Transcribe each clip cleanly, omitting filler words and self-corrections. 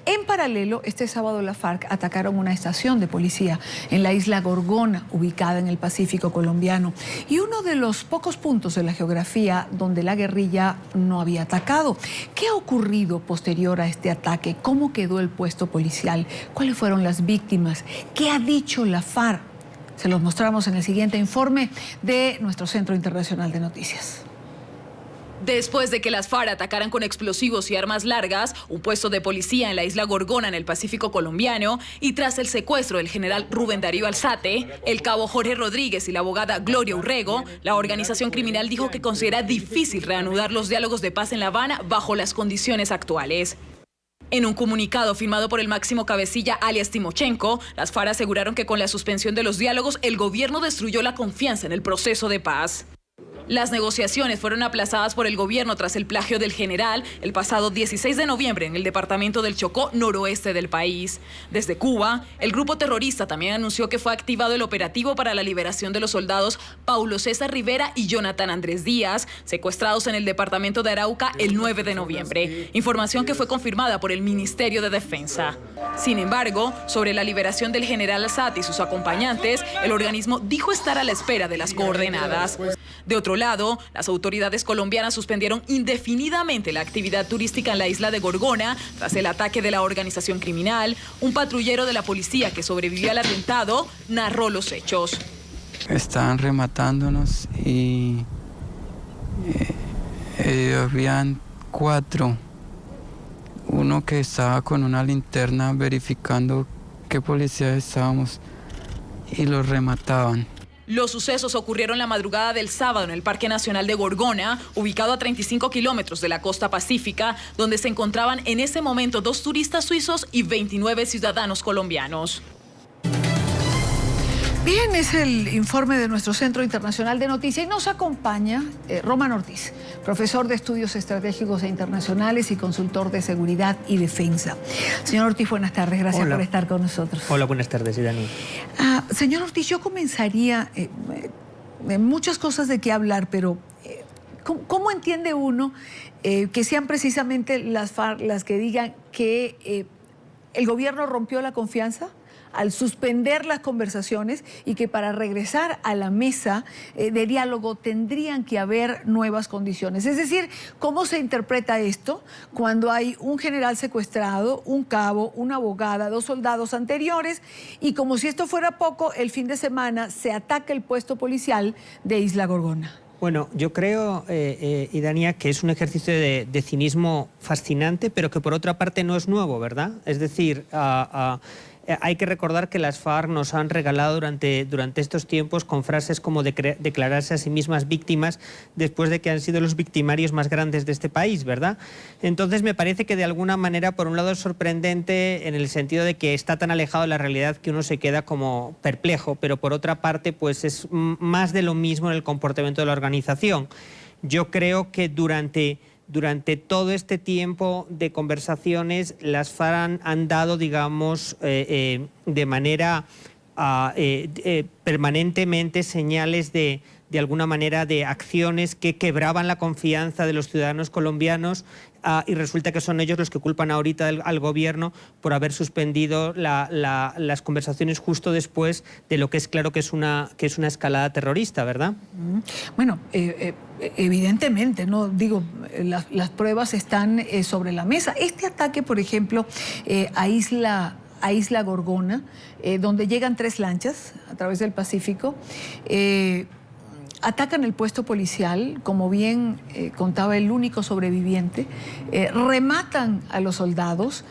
En paralelo, este sábado las FARC atacaron una estación de policía en la isla Gorgona, ubicada en el Pacífico colombiano, y uno de los pocos puntos de la geografía donde la guerrilla no había atacado. ¿Qué ha ocurrido posterior a este ataque? ¿Cómo quedó el puesto policial? ¿Cuáles fueron las víctimas? ¿Qué ha dicho la FARC? Se los mostramos en el siguiente informe de nuestro Centro Internacional de Noticias. Después de que las FARC atacaran con explosivos y armas largas un puesto de policía en la isla Gorgona en el Pacífico colombiano y tras el secuestro del general Rubén Darío Alzate, el cabo Jorge Rodríguez y la abogada Gloria Urrego, la organización criminal dijo que considera difícil reanudar los diálogos de paz en La Habana bajo las condiciones actuales. En un comunicado firmado por el máximo cabecilla alias Timochenko, las FARC aseguraron que con la suspensión de los diálogos el gobierno destruyó la confianza en el proceso de paz. Las negociaciones fueron aplazadas por el gobierno tras el plagio del general el pasado 16 de noviembre en el departamento del Chocó, noroeste del país. Desde Cuba, el grupo terrorista también anunció que fue activado el operativo para la liberación de los soldados Paulo César Rivera y Jonathan Andrés Díaz, secuestrados en el departamento de Arauca el 9 de noviembre. Información que fue confirmada por el Ministerio de Defensa. Sin embargo, sobre la liberación del general Alzate y sus acompañantes, el organismo dijo estar a la espera de las coordenadas. De otro lado, las autoridades colombianas suspendieron indefinidamente la actividad turística en la isla de Gorgona tras el ataque de la organización criminal. Un patrullero de la policía que sobrevivió al atentado narró los hechos. Estaban rematándonos y habían 4. Uno que estaba con una linterna verificando qué policía estábamos y los remataban. Los sucesos ocurrieron la madrugada del sábado en el Parque Nacional de Gorgona, ubicado a 35 kilómetros de la costa pacífica, donde se encontraban en ese momento 2 turistas suizos y 29 ciudadanos colombianos. Bien, es el informe de nuestro Centro Internacional de Noticias y nos acompaña Román Ortiz, profesor de Estudios Estratégicos e Internacionales y consultor de Seguridad y Defensa. Señor Ortiz, buenas tardes, gracias por estar con nosotros. Hola, buenas tardes, Dani. Señor Ortiz, yo comenzaría, muchas cosas de qué hablar, pero ¿cómo entiende uno que sean precisamente las FARC las que digan que el gobierno rompió la confianza al suspender las conversaciones y que para regresar a la mesa de diálogo tendrían que haber nuevas condiciones? Es decir, ¿cómo se interpreta esto cuando hay un general secuestrado, un cabo, una abogada, 2 soldados anteriores y como si esto fuera poco, el fin de semana se ataca el puesto policial de Isla Gorgona? Bueno, yo creo, Idania, que es un ejercicio de cinismo fascinante, pero que por otra parte no es nuevo, ¿verdad? Es decir, hay que recordar que las FARC nos han regalado durante estos tiempos con frases como declararse a sí mismas víctimas después de que han sido los victimarios más grandes de este país, ¿verdad? Entonces me parece que de alguna manera, por un lado, es sorprendente en el sentido de que está tan alejado de la realidad que uno se queda como perplejo, pero por otra parte, pues es más de lo mismo en el comportamiento de la organización. Yo creo que durante todo este tiempo de conversaciones, las FARC han dado, digamos, de manera permanentemente señales de alguna manera de acciones que quebraban la confianza de los ciudadanos colombianos y resulta que son ellos los que culpan ahorita al gobierno por haber suspendido las conversaciones justo después de lo que es claro que es una escalada terrorista, ¿verdad? Bueno, evidentemente, no digo, las pruebas están sobre la mesa. Este ataque, por ejemplo, a Isla Gorgona, donde llegan 3 lanchas a través del Pacífico, atacan el puesto policial, como bien contaba el único sobreviviente, rematan a los soldados.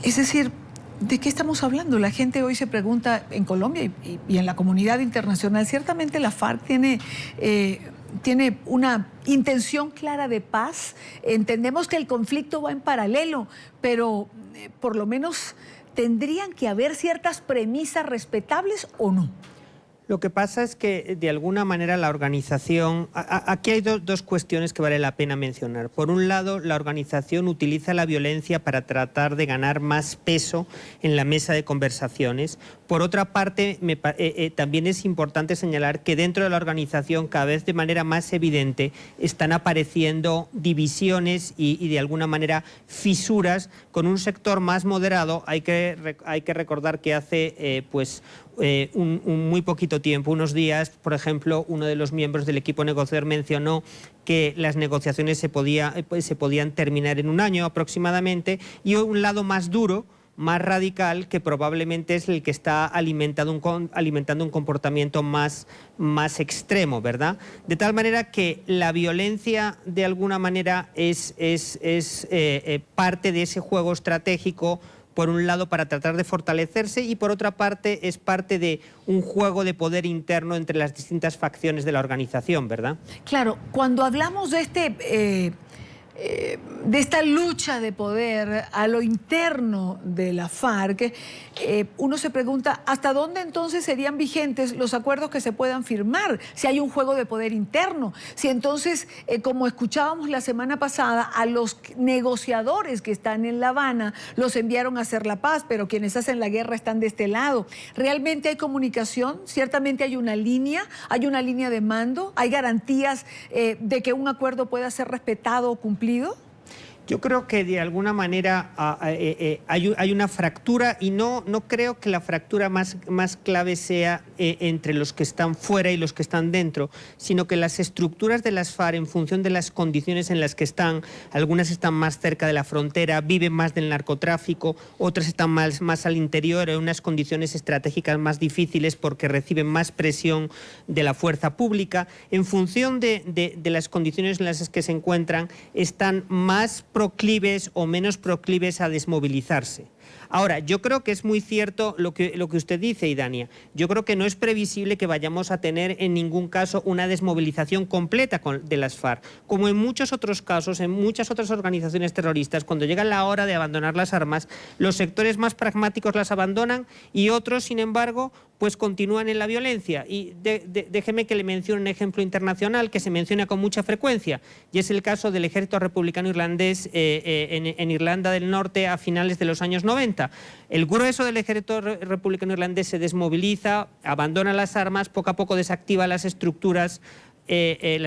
Es decir, ¿de qué estamos hablando? La gente hoy se pregunta en Colombia y en la comunidad internacional, ciertamente la FARC tiene una intención clara de paz. Entendemos que el conflicto va en paralelo, pero por lo menos tendrían que haber ciertas premisas respetables, ¿o no? Lo que pasa es que, de alguna manera, la organización... Aquí hay dos cuestiones que vale la pena mencionar. Por un lado, la organización utiliza la violencia para tratar de ganar más peso en la mesa de conversaciones. Por otra parte, también es importante señalar que dentro de la organización, cada vez de manera más evidente, están apareciendo divisiones y de alguna manera, fisuras con un sector más moderado. Hay que recordar que hace un muy poquito tiempo, unos días, por ejemplo, uno de los miembros del equipo negociador mencionó que las negociaciones se podían terminar en un año aproximadamente, y un lado más duro, más radical, que probablemente es el que está alimentando un comportamiento más extremo, ¿verdad? De tal manera que la violencia, de alguna manera, es parte de ese juego estratégico, por un lado para tratar de fortalecerse, y por otra parte es parte de un juego de poder interno entre las distintas facciones de la organización, ¿verdad? Claro, cuando hablamos de esta lucha de poder a lo interno de la FARC, uno se pregunta hasta dónde entonces serían vigentes los acuerdos que se puedan firmar, si hay un juego de poder interno, si entonces, como escuchábamos la semana pasada, a los negociadores que están en La Habana los enviaron a hacer la paz, pero quienes hacen la guerra están de este lado. ¿Realmente hay comunicación? ¿Ciertamente hay una línea de mando? ¿Hay garantías de que un acuerdo pueda ser respetado o cumplido? Yo creo que de alguna manera hay una fractura, y no creo que la fractura más clave sea entre los que están fuera y los que están dentro, sino que las estructuras de las FARC, en función de las condiciones en las que están, algunas están más cerca de la frontera, viven más del narcotráfico, otras están más al interior, en unas condiciones estratégicas más difíciles porque reciben más presión de la fuerza pública. En función de las condiciones en las que se encuentran, están más proclives o menos proclives a desmovilizarse. Ahora, yo creo que es muy cierto lo que usted dice, Idania. Yo creo que no es previsible que vayamos a tener en ningún caso una desmovilización completa de las FARC. Como en muchos otros casos, en muchas otras organizaciones terroristas, cuando llega la hora de abandonar las armas, los sectores más pragmáticos las abandonan y otros, sin embargo, pues continúan en la violencia. Y déjeme que le mencione un ejemplo internacional que se menciona con mucha frecuencia, y es el caso del ejército republicano irlandés en Irlanda del Norte a finales de los años 90. El grueso del ejército republicano irlandés se desmoviliza, abandona las armas, poco a poco desactiva las estructuras de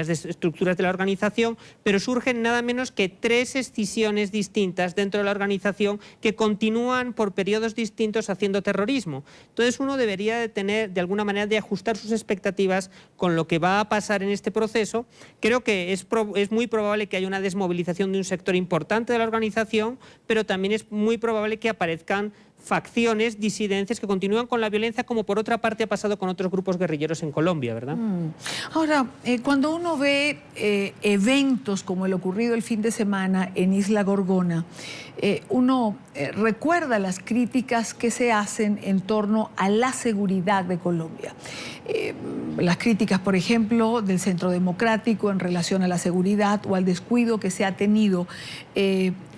la organización, pero surgen nada menos que 3 escisiones distintas dentro de la organización que continúan por periodos distintos haciendo terrorismo. Entonces uno debería de tener, de alguna manera, de ajustar sus expectativas con lo que va a pasar en este proceso. Creo que es muy probable que haya una desmovilización de un sector importante de la organización, pero también es muy probable que aparezcan facciones, disidencias que continúan con la violencia, como por otra parte ha pasado con otros grupos guerrilleros en Colombia, ¿verdad? Ahora, cuando uno ve eventos como el ocurrido el fin de semana en Isla Gorgona, uno recuerda las críticas que se hacen en torno a la seguridad de Colombia. Las críticas, por ejemplo, del Centro Democrático en relación a la seguridad o al descuido que se ha tenido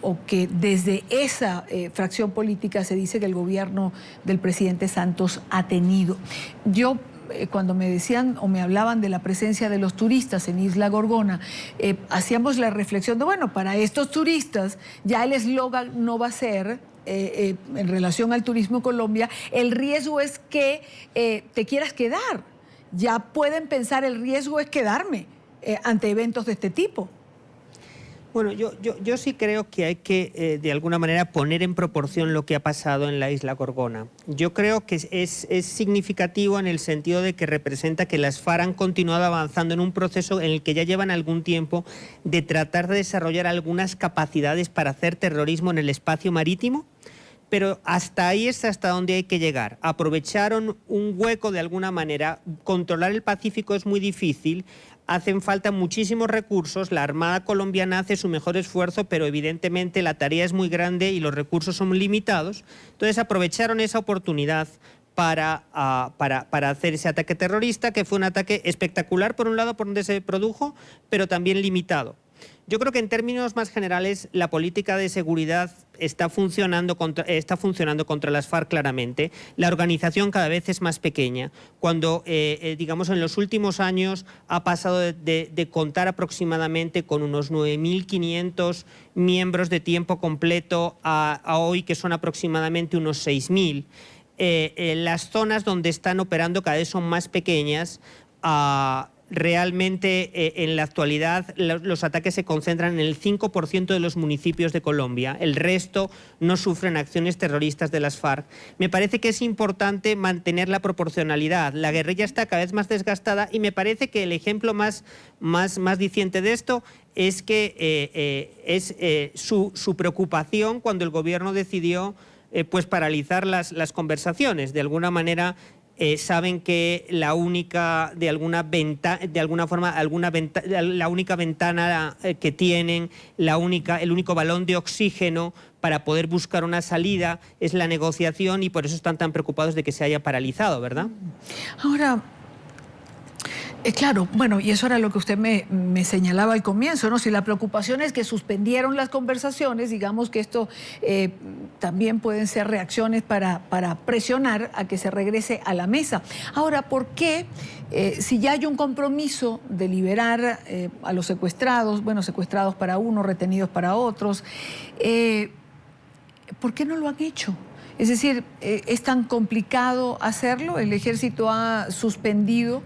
o que desde esa fracción política se dice que el gobierno del presidente Santos ha tenido. Yo, cuando me decían o me hablaban de la presencia de los turistas en Isla Gorgona, hacíamos la reflexión de, bueno, para estos turistas ya el eslogan no va a ser, en relación al turismo en Colombia, el riesgo es que te quieras quedar. Ya pueden pensar, el riesgo es quedarme ante eventos de este tipo. Bueno, yo sí creo que hay que, de alguna manera, poner en proporción lo que ha pasado en la Isla Gorgona. Yo creo que es significativo en el sentido de que representa que las FARC han continuado avanzando en un proceso en el que ya llevan algún tiempo de tratar de desarrollar algunas capacidades para hacer terrorismo en el espacio marítimo, pero hasta ahí es hasta donde hay que llegar. Aprovecharon un hueco de alguna manera. Controlar el Pacífico es muy difícil. Hacen falta muchísimos recursos, la Armada colombiana hace su mejor esfuerzo, pero evidentemente la tarea es muy grande y los recursos son limitados. Entonces aprovecharon esa oportunidad para hacer ese ataque terrorista, que fue un ataque espectacular por un lado por donde se produjo, pero también limitado. Yo creo que en términos más generales la política de seguridad está funcionando contra las FARC claramente. La organización cada vez es más pequeña. Cuando, digamos, en los últimos años ha pasado de contar aproximadamente con unos 9.500 miembros de tiempo completo a hoy que son aproximadamente unos 6.000. Las zonas donde están operando cada vez son más pequeñas. Realmente en la actualidad los ataques se concentran en el 5% de los municipios de Colombia. El resto no sufren acciones terroristas de las FARC. Me parece que es importante mantener la proporcionalidad. La guerrilla está cada vez más desgastada y me parece que el ejemplo más diciente de esto es que su preocupación cuando el gobierno decidió pues paralizar las conversaciones. De alguna manera saben que la única ventana que tienen, el único balón de oxígeno para poder buscar una salida es la negociación y por eso están tan preocupados de que se haya paralizado, ¿verdad? Ahora, claro, bueno, y eso era lo que usted me señalaba al comienzo, ¿no? Si la preocupación es que suspendieron las conversaciones, digamos que esto también pueden ser reacciones para presionar a que se regrese a la mesa. Ahora, ¿por qué, si ya hay un compromiso de liberar a los secuestrados, bueno, secuestrados para unos, retenidos para otros, ¿por qué no lo han hecho? Es decir, ¿es tan complicado hacerlo? El ejército ha suspendido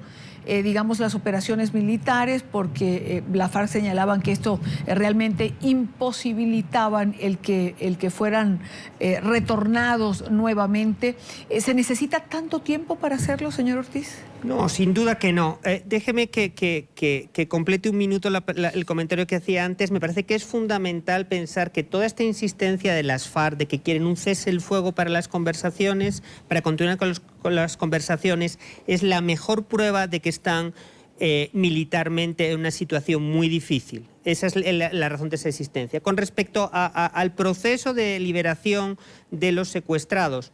digamos, las operaciones militares, porque la FARC señalaban que esto realmente imposibilitaban el que fueran retornados nuevamente. ¿Se necesita tanto tiempo para hacerlo, señor Ortiz? No, sin duda que no. Déjeme que complete un minuto el comentario que hacía antes. Me parece que es fundamental pensar que toda esta insistencia de las FARC de que quieren un cese el fuego para las conversaciones, para continuar con las conversaciones, es la mejor prueba de que están militarmente en una situación muy difícil. Esa es la razón de esa existencia. Con respecto al proceso de liberación de los secuestrados,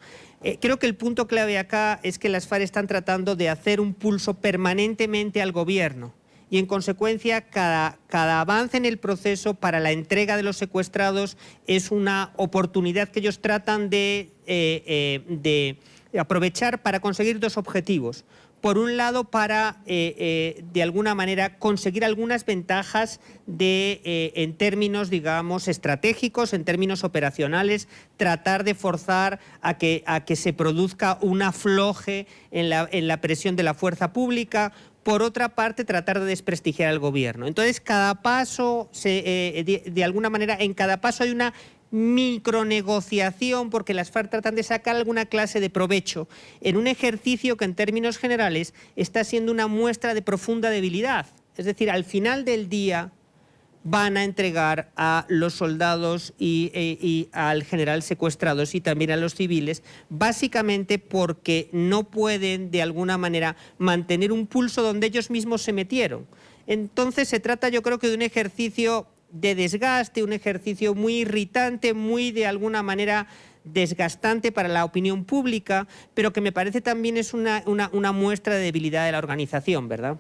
creo que el punto clave acá es que las FARC están tratando de hacer un pulso permanentemente al gobierno y en consecuencia cada avance en el proceso para la entrega de los secuestrados es una oportunidad que ellos tratan de aprovechar para conseguir dos objetivos. Por un lado, para, de alguna manera, conseguir algunas ventajas en términos, digamos, estratégicos, en términos operacionales, tratar de forzar a que se produzca un afloje en la presión de la fuerza pública. Por otra parte, tratar de desprestigiar al gobierno. Entonces, cada paso, de alguna manera, en cada paso hay una micronegociación porque las FARC tratan de sacar alguna clase de provecho en un ejercicio que en términos generales está siendo una muestra de profunda debilidad. Es decir, al final del día van a entregar a los soldados y al general secuestrados y también a los civiles, básicamente porque no pueden de alguna manera mantener un pulso donde ellos mismos se metieron. Entonces se trata, yo creo, que de un ejercicio de desgaste, un ejercicio muy irritante, muy de alguna manera desgastante para la opinión pública, pero que me parece también es una muestra de debilidad de la organización, ¿verdad?